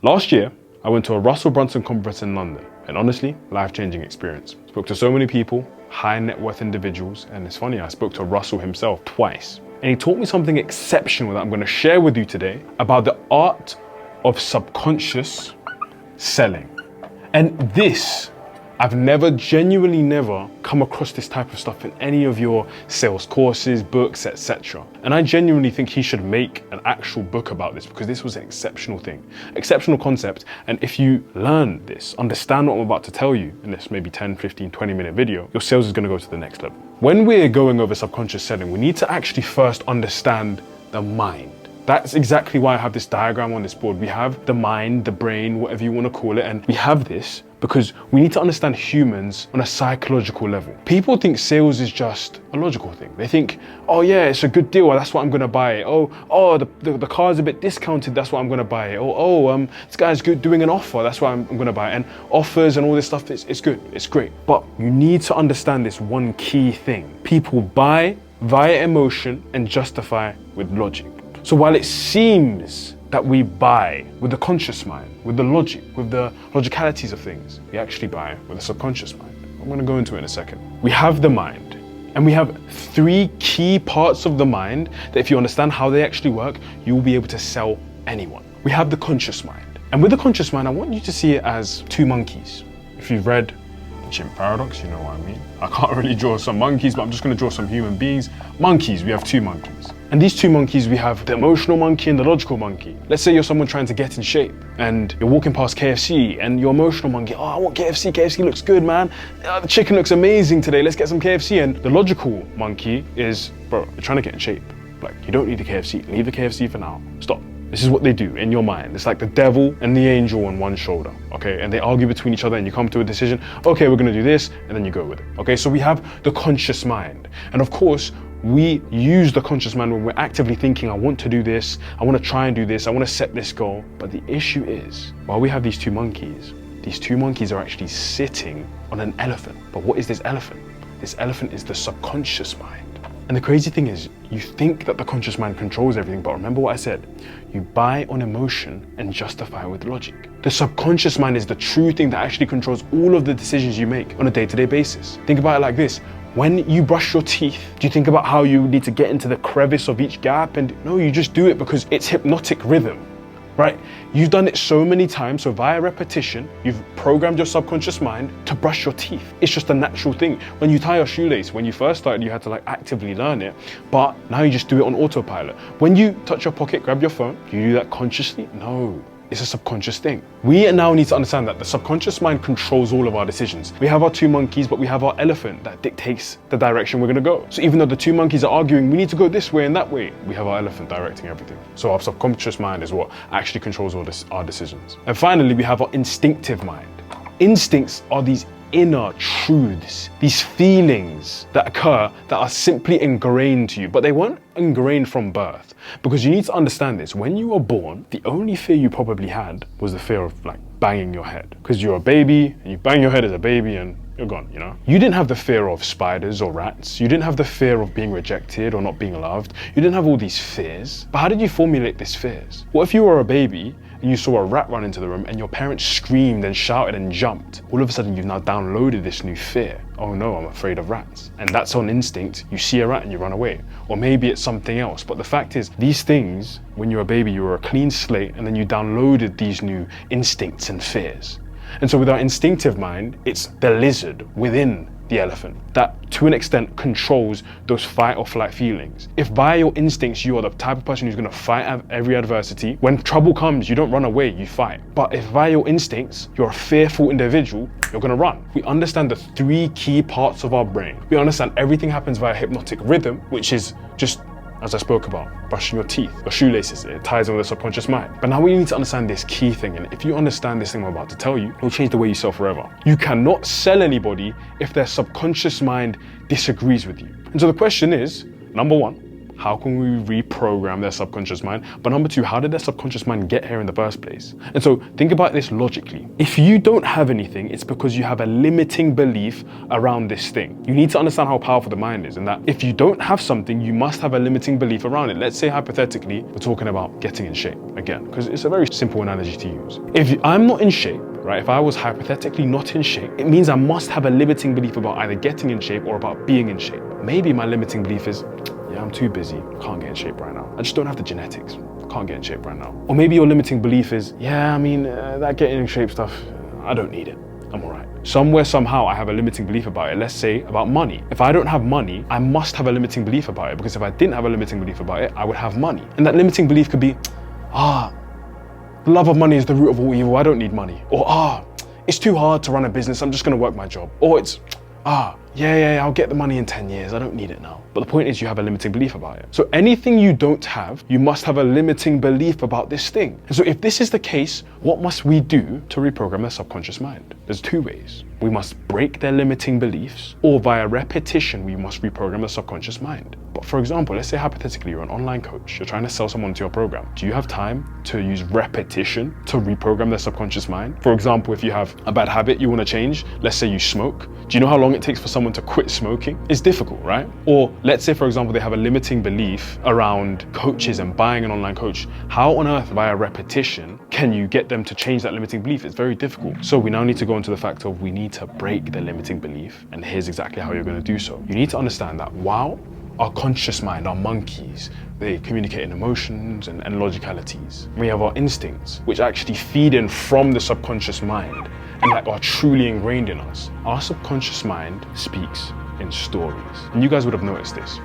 Last year, I went to a Russel Brunson conference in London, and honestly, life-changing experience. Spoke to so many people, high net worth individuals, and it's funny, I spoke to Russell himself twice. And he taught me something exceptional that I'm going to share with you today about the art of subconscious selling. And this, I've genuinely never come across this type of stuff in any of your sales courses, books, etc. And I genuinely think he should make an actual book about this because this was an exceptional thing, exceptional concept. And if you learn this, understand what I'm about to tell you in this maybe 10, 15, 20-minute video, your sales is going to go to the next level. When we're going over subconscious selling, we need to actually first understand the mind. That's exactly why I have this diagram on this board. We have the mind, the brain, whatever you want to call it. And we have this because we need to understand humans on a psychological level. People think sales is just a logical thing. They think, oh yeah, it's a good deal, that's why I'm gonna buy it. Oh, the car's a bit discounted, that's why I'm gonna buy it. This guy's good doing an offer, that's why I'm gonna buy it. And offers and all this stuff, it's good, it's great. But you need to understand this one key thing. People buy via emotion and justify with logic. So while it seems that we buy with the conscious mind, with the logic, with the logicalities of things, we actually buy with the subconscious mind. I'm going to go into it in a second. We have the mind, and we have three key parts of the mind that if you understand how they actually work, you will be able to sell anyone. We have the conscious mind. And with the conscious mind, I want you to see it as two monkeys. If you've read the Chimp Paradox, you know what I mean. I can't really draw some monkeys, but I'm just going to draw some human beings. Monkeys, we have two monkeys. And these two monkeys, we have the emotional monkey and the logical monkey. Let's say you're someone trying to get in shape and you're walking past KFC and your emotional monkey, oh, I want KFC, KFC looks good, man. The chicken looks amazing today, let's get some KFC. And the logical monkey is, bro, you're trying to get in shape. Like, you don't need the KFC, leave the KFC for now, stop. This is what they do in your mind. It's like the devil and the angel on one shoulder, okay? And they argue between each other and you come to a decision, okay, we're gonna do this, and then you go with it, okay? So we have the conscious mind. And of course, we use the conscious mind when we're actively thinking, I want to do this, I want to try and do this, I want to set this goal. But the issue is, while we have these two monkeys are actually sitting on an elephant. But what is this elephant? This elephant is the subconscious mind. And the crazy thing is, you think that the conscious mind controls everything, but remember what I said, you buy on emotion and justify with logic. The subconscious mind is the true thing that actually controls all of the decisions you make on a day-to-day basis. Think about it like this. When you brush your teeth, do you think about how you need to get into the crevice of each gap? And no, you just do it because it's hypnotic rhythm, right? You've done it so many times, so via repetition, you've programmed your subconscious mind to brush your teeth. It's just a natural thing. When you tie your shoelace, when you first started, you had to actively learn it, but now you just do it on autopilot. When you touch your pocket, grab your phone, do you do that consciously? No. It's a subconscious thing. We now need to understand that the subconscious mind controls all of our decisions. We have our two monkeys, but we have our elephant that dictates the direction we're gonna go. So even though the two monkeys are arguing, we need to go this way and that way, we have our elephant directing everything. So our subconscious mind is what actually controls all our decisions. And finally, we have our instinctive mind. Instincts are these inner truths, these feelings that occur that are simply ingrained to you, but they weren't ingrained from birth. Because you need to understand this, when you were born, the only fear you probably had was the fear of banging your head. Because you're a baby and you bang your head as a baby and you're gone, you know? You didn't have the fear of spiders or rats. You didn't have the fear of being rejected or not being loved. You didn't have all these fears. But how did you formulate these fears? What if you were a baby and you saw a rat run into the room and your parents screamed and shouted and jumped? All of a sudden, you've now downloaded this new fear. Oh no, I'm afraid of rats. And that's on instinct. You see a rat and you run away. Or maybe it's something else. But the fact is, these things, when you're a baby, you were a clean slate and then you downloaded these new instincts and fears. And so with our instinctive mind, it's the lizard within the elephant that to an extent controls those fight or flight feelings. If via your instincts you are the type of person who's going to fight every adversity, when trouble comes you don't run away, you fight. But if via your instincts you're a fearful individual, you're going to run. We understand the three key parts of our brain. We understand everything happens via hypnotic rhythm, which is just, as I spoke about, brushing your teeth, your shoelaces, it ties in with the subconscious mind. But now we need to understand this key thing, and if you understand this thing I'm about to tell you, it'll change the way you sell forever. You cannot sell anybody if their subconscious mind disagrees with you. And so the question is, number one, how can we reprogram their subconscious mind? But number two, how did their subconscious mind get here in the first place? And so think about this logically. If you don't have anything, it's because you have a limiting belief around this thing. You need to understand how powerful the mind is, and that if you don't have something, you must have a limiting belief around it. Let's say hypothetically, we're talking about getting in shape again, because it's a very simple analogy to use. If I'm not in shape, right? If I was hypothetically not in shape, it means I must have a limiting belief about either getting in shape or about being in shape. Maybe my limiting belief is, yeah, I'm too busy, can't get in shape right now. I just don't have the genetics, can't get in shape right now. Or maybe your limiting belief is, yeah, I mean, that getting in shape stuff, I don't need it, I'm all right. Somewhere, somehow, I have a limiting belief about it. Let's say about money. If I don't have money, I must have a limiting belief about it, because if I didn't have a limiting belief about it, I would have money. And that limiting belief could be, the love of money is the root of all evil, I don't need money. Or, it's too hard to run a business, I'm just gonna work my job. Or it's, yeah, I'll get the money in 10 years, I don't need it now. But the point is, you have a limiting belief about it. So anything you don't have, you must have a limiting belief about this thing. And so if this is the case, what must we do to reprogram their subconscious mind? There's two ways. We must break their limiting beliefs, or via repetition, we must reprogram the subconscious mind. But for example, let's say hypothetically you're an online coach, you're trying to sell someone to your program. Do you have time to use repetition to reprogram their subconscious mind? For example, if you have a bad habit you want to change, let's say you smoke. Do you know how long it takes for someone to quit smoking? It's difficult, right? Or let's say, for example, they have a limiting belief around coaches and buying an online coach. How on earth, via repetition, can you get them to change that limiting belief? It's very difficult. So we now need to go into the fact of we need to break the limiting belief, and here's exactly how you're going to do so. You need to understand that while our conscious mind, our monkeys, they communicate in emotions and logicalities, we have our instincts, which actually feed in from the subconscious mind and like are truly ingrained in us. Our subconscious mind speaks in stories. And you guys would have noticed this.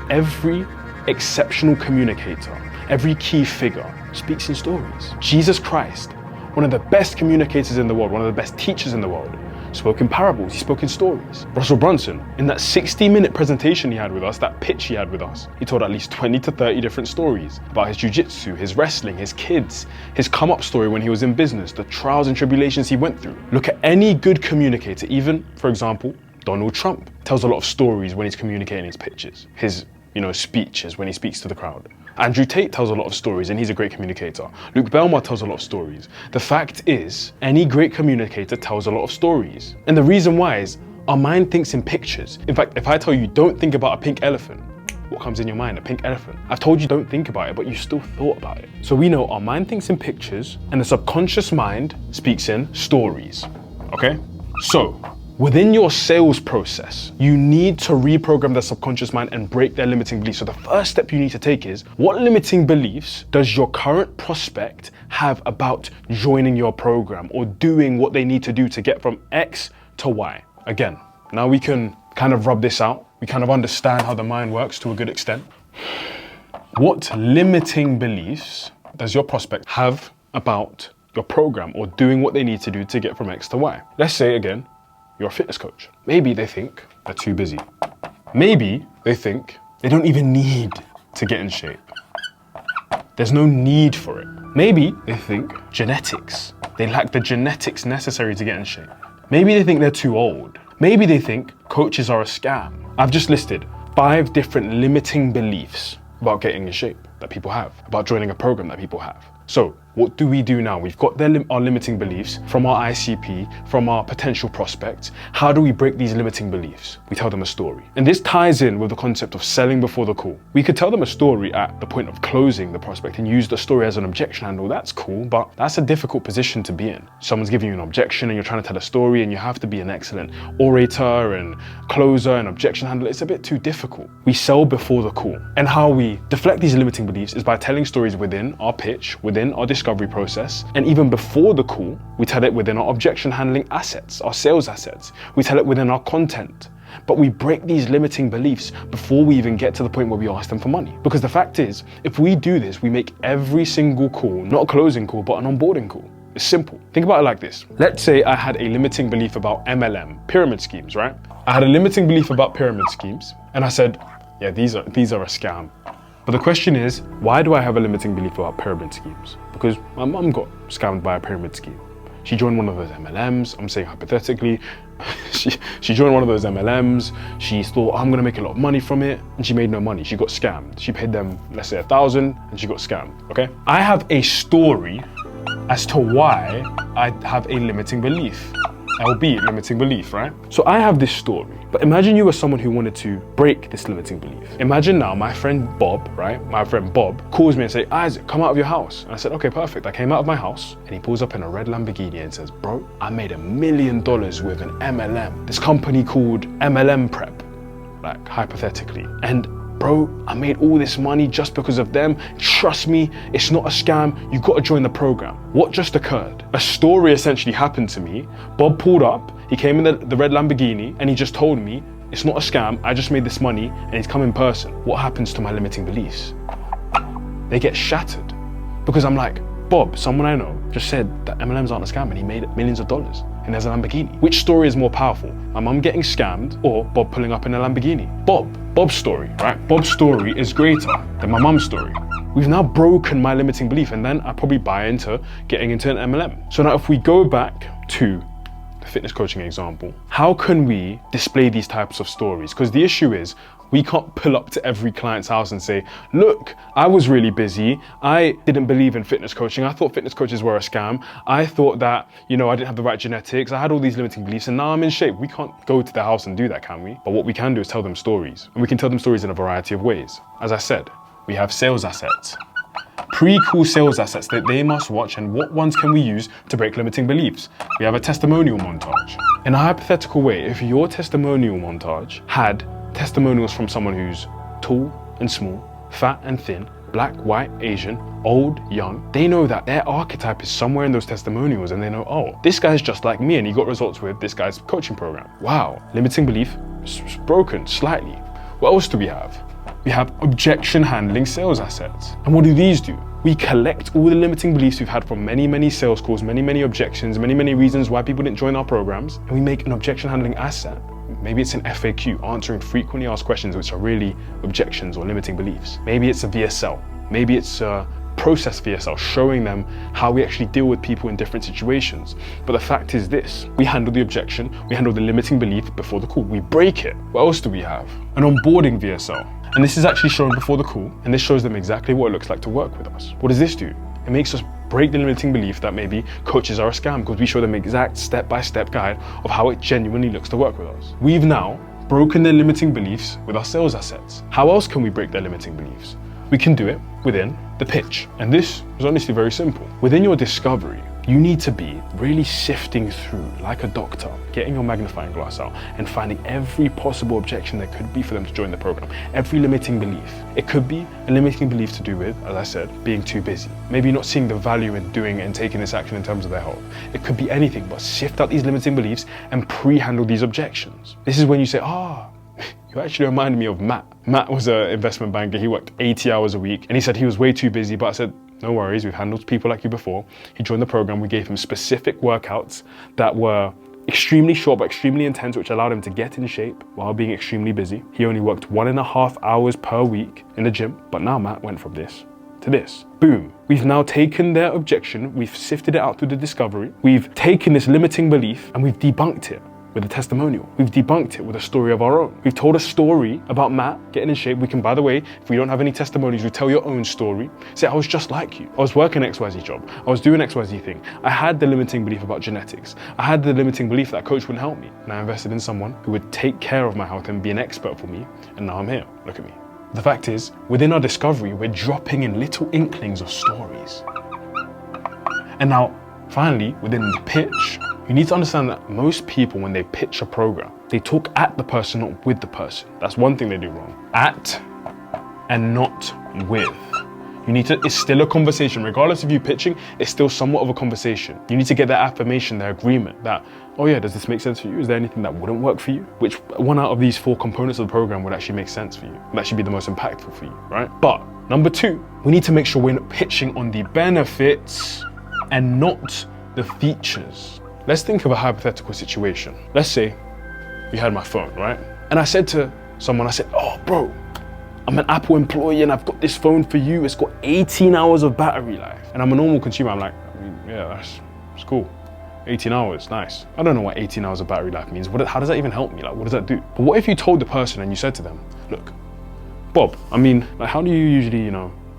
Every exceptional communicator, every key figure speaks in stories. Jesus Christ, one of the best communicators in the world, one of the best teachers in the world, spoke in parables, he spoke in stories. Russel Brunson, in that 60-minute presentation he had with us, that pitch he had with us, he told at least 20 to 30 different stories about his jiu-jitsu, his wrestling, his kids, his come-up story when he was in business, the trials and tribulations he went through. Look at any good communicator, even, for example, Donald Trump tells a lot of stories when he's communicating his pitches, his speeches when he speaks to the crowd. Andrew Tate tells a lot of stories and he's a great communicator. Luke Belmar tells a lot of stories. The fact is, any great communicator tells a lot of stories. And the reason why is, our mind thinks in pictures. In fact, if I tell you don't think about a pink elephant, what comes in your mind? A pink elephant. I've told you don't think about it, but you still thought about it. So we know our mind thinks in pictures and the subconscious mind speaks in stories, okay? So, within your sales process, you need to reprogram the subconscious mind and break their limiting beliefs. So the first step you need to take is, what limiting beliefs does your current prospect have about joining your program or doing what they need to do to get from X to Y? Again, now we can kind of rub this out. We kind of understand how the mind works to a good extent. What limiting beliefs does your prospect have about your program or doing what they need to do to get from X to Y? Let's say again, you're a fitness coach. Maybe they think they're too busy. Maybe they think they don't even need to get in shape. There's no need for it. Maybe they think genetics. They lack the genetics necessary to get in shape. Maybe they think they're too old. Maybe they think coaches are a scam. I've just listed 5 different limiting beliefs about getting in shape that people have, about joining a program that people have. So what do we do now? We've got our limiting beliefs from our ICP, from our potential prospects. How do we break these limiting beliefs? We tell them a story. And this ties in with the concept of selling before the call. We could tell them a story at the point of closing the prospect and use the story as an objection handle. That's cool, but that's a difficult position to be in. Someone's giving you an objection and you're trying to tell a story and you have to be an excellent orator and closer and objection handler. It's a bit too difficult. We sell before the call. And how we deflect these limiting beliefs is by telling stories within our pitch, within our discovery process, and even before the call, we tell it within our objection handling assets, our sales assets. We tell it within our content. But we break these limiting beliefs before we even get to the point where we ask them for money. Because the fact is, if we do this, we make every single call, not a closing call, but an onboarding call. It's simple. Think about it like this. Let's say I had a limiting belief about MLM, pyramid schemes, right? I had a limiting belief about pyramid schemes, and I said, yeah, these are a scam. But the question is, why do I have a limiting belief about pyramid schemes? Because my mum got scammed by a pyramid scheme. She joined one of those MLMs. I'm saying hypothetically. She joined one of those MLMs. She thought, I'm gonna make a lot of money from it, and she made no money. She got scammed. She paid them, let's say 1,000, and she got scammed, okay? I have a story as to why I have a limiting belief. LB, limiting belief, right? So I have this story, but imagine you were someone who wanted to break this limiting belief. Imagine now my friend Bob, right? My friend Bob calls me and say, Isaac, come out of your house. And I said, okay, perfect. I came out of my house and he pulls up in a red Lamborghini and says, bro, I made $1 million with an MLM, this company called MLM Prep, like hypothetically. And bro, I made all this money just because of them. Trust me, it's not a scam. You gotta join the program. What just occurred? A story essentially happened to me. Bob pulled up, he came in the red Lamborghini, and he just told me, it's not a scam, I just made this money, and he's come in person. What happens to my limiting beliefs? They get shattered. Because I'm like, Bob, someone I know, just said that MLMs aren't a scam and he made millions of dollars. And there's a Lamborghini. Which story is more powerful? My mum getting scammed or Bob pulling up in a Lamborghini? Bob's story, right? Bob's story is greater than my mum's story. We've now broken my limiting belief, and then I probably buy into getting into an MLM. So now if we go back to the fitness coaching example, how can we display these types of stories? Because the issue is, we can't pull up to every client's house and say, look, I was really busy. I didn't believe in fitness coaching. I thought fitness coaches were a scam. I thought that, I didn't have the right genetics. I had all these limiting beliefs and now I'm in shape. We can't go to their house and do that, can we? But what we can do is tell them stories. And we can tell them stories in a variety of ways. As I said, we have sales assets. Pre-cool sales assets that they must watch, and what ones can we use to break limiting beliefs? We have a testimonial montage. In a hypothetical way, if your testimonial montage had testimonials from someone who's tall and small, fat and thin, black, white, Asian, old, young, they know that their archetype is somewhere in those testimonials, and they know, oh, this guy's just like me and he got results with this guy's coaching program. Wow, limiting belief is broken slightly. What else do we have? We have objection handling sales assets. And what do these do? We collect all the limiting beliefs we've had from many, many sales calls, many, many objections, many, many reasons why people didn't join our programs, and we make an objection handling asset. Maybe it's an FAQ, answering frequently asked questions which are really objections or limiting beliefs. Maybe it's a VSL. Maybe it's a process VSL, showing them how we actually deal with people in different situations. But the fact is this, we handle the objection, we handle the limiting belief before the call, we break it. What else do we have? An onboarding VSL. And this is actually shown before the call, and this shows them exactly what it looks like to work with us. What does this do? It makes us break the limiting belief that maybe coaches are a scam, because we show them exact step-by-step guide of how it genuinely looks to work with us. We've now broken their limiting beliefs with our sales assets. How else can we break their limiting beliefs? We can do it within the pitch. And this is honestly very simple. Within your discovery, you need to be really sifting through like a doctor, getting your magnifying glass out and finding every possible objection there could be for them to join the program, every limiting belief. It could be a limiting belief to do with, as I said, being too busy, maybe not seeing the value in doing and taking this action in terms of their health. It could be anything, but sift out these limiting beliefs and pre-handle these objections. This is when you say, you actually reminded me of Matt. Matt was an investment banker. He worked 80 hours a week and he said he was way too busy, but I said, no worries, we've handled people like you before. He joined the program. We gave him specific workouts that were extremely short but extremely intense, which allowed him to get in shape while being extremely busy. He only worked 1.5 hours per week in the gym, but now Matt went from this to this. Boom. We've now taken their objection, we've sifted it out through the discovery, we've taken this limiting belief and we've debunked it with a testimonial. We've debunked it with a story of our own. We've told a story about Matt getting in shape. We can, by the way, if we don't have any testimonies, we tell your own story. Say, I was just like you. I was working XYZ job. I was doing XYZ thing. I had the limiting belief about genetics. I had the limiting belief that a coach wouldn't help me. And I invested in someone who would take care of my health and be an expert for me. And now I'm here. Look at me. The fact is, within our discovery, we're dropping in little inklings of stories. And now, finally, within the pitch, you need to understand that most people, when they pitch a program, they talk at the person, not with the person. That's one thing they do wrong. At and not with. It's still a conversation. Regardless of you pitching, it's still somewhat of a conversation. You need to get their affirmation, their agreement that, oh yeah, does this make sense for you? Is there anything that wouldn't work for you? Which one out of these 4 components of the program would actually make sense for you? Would actually be the most impactful for you, right? But number 2, we need to make sure we're not pitching on the benefits and not the features. Let's think of a hypothetical situation. Let's say you had my phone, right? And I said to someone, oh bro, I'm an Apple employee and I've got this phone for you. It's got 18 hours of battery life. And I'm a normal consumer. I'm like, yeah, that's cool. 18 hours, nice. I don't know what 18 hours of battery life means. How does that even help me? Like, what does that do? But what if you told the person and you said to them, look, Bob, I mean, like, how do you usually,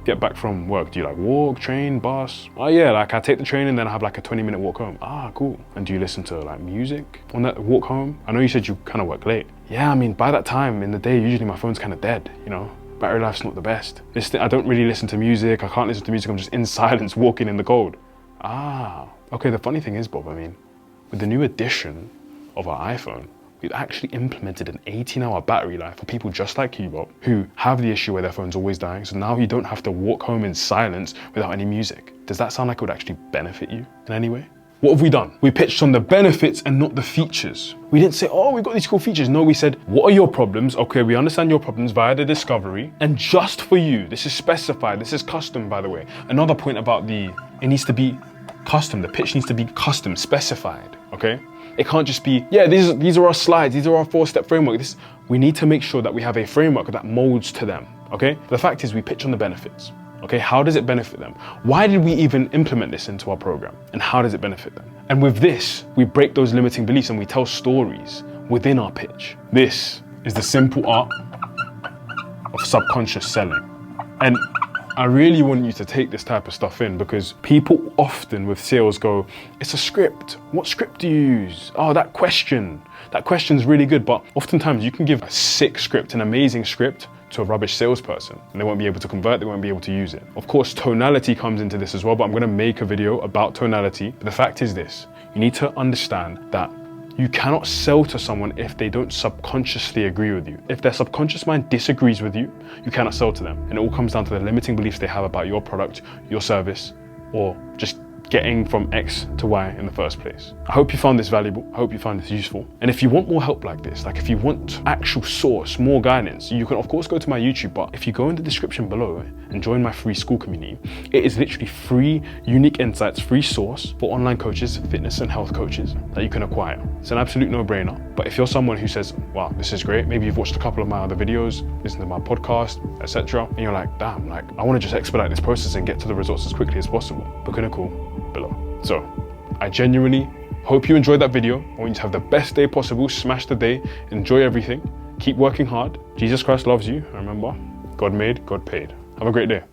get back from work? Do you like walk, train, bus? Oh yeah, like I take the train and then I have like a 20-minute walk home. Ah, cool. And do you listen to like music on that walk home? I know you said you kind of work late. Yeah, I mean, by that time in the day, usually my phone's kind of dead, Battery life's not the best. I don't really listen to music. I can't listen to music. I'm just in silence walking in the cold. Ah, okay. The funny thing is, Bob, I mean, with the new edition of our iPhone, we've actually implemented an 18-hour battery life for people just like you, Bob, who have the issue where their phone's always dying. So now you don't have to walk home in silence without any music. Does that sound like it would actually benefit you in any way? What have we done? We pitched on the benefits and not the features. We didn't say, oh, we've got these cool features. No, we said, what are your problems? Okay, we understand your problems via the discovery. And just for you, this is specified, this is custom, by the way. Another point about it needs to be custom. The pitch needs to be custom, specified, okay? It can't just be, yeah, these are our slides, these are our 4-step framework. We need to make sure that we have a framework that molds to them, okay? The fact is we pitch on the benefits. Okay, how does it benefit them? Why did we even implement this into our program? And how does it benefit them? And with this, we break those limiting beliefs and we tell stories within our pitch. This is the simple art of subconscious selling. And I really want you to take this type of stuff in because people often with sales go, it's a script. What script do you use? Oh, that question's really good. But oftentimes you can give a sick script, an amazing script, to a rubbish salesperson and they won't be able to convert, they won't be able to use it. Of course, tonality comes into this as well, but I'm gonna make a video about tonality. But the fact is this, you need to understand that you cannot sell to someone if they don't subconsciously agree with you. If their subconscious mind disagrees with you, you cannot sell to them. And it all comes down to the limiting beliefs they have about your product, your service, or just getting from X to Y in the first place. I hope you found this valuable. I hope you found this useful. And if you want more help like this, like if you want actual source, more guidance, you can of course go to my YouTube, but if you go in the description below and join my free school community, it is literally free, unique insights, free source for online coaches, fitness and health coaches that you can acquire. It's an absolute no-brainer. But if you're someone who says, wow, this is great, maybe you've watched a couple of my other videos, listened to my podcast, etc., and you're like, damn, like I want to just expedite this process and get to the results as quickly as possible, book in a call below. So I genuinely hope you enjoyed that video. I want you to have the best day possible. Smash the day, enjoy everything, keep working hard. Jesus Christ loves you. Remember, God made, God paid. Have a great day.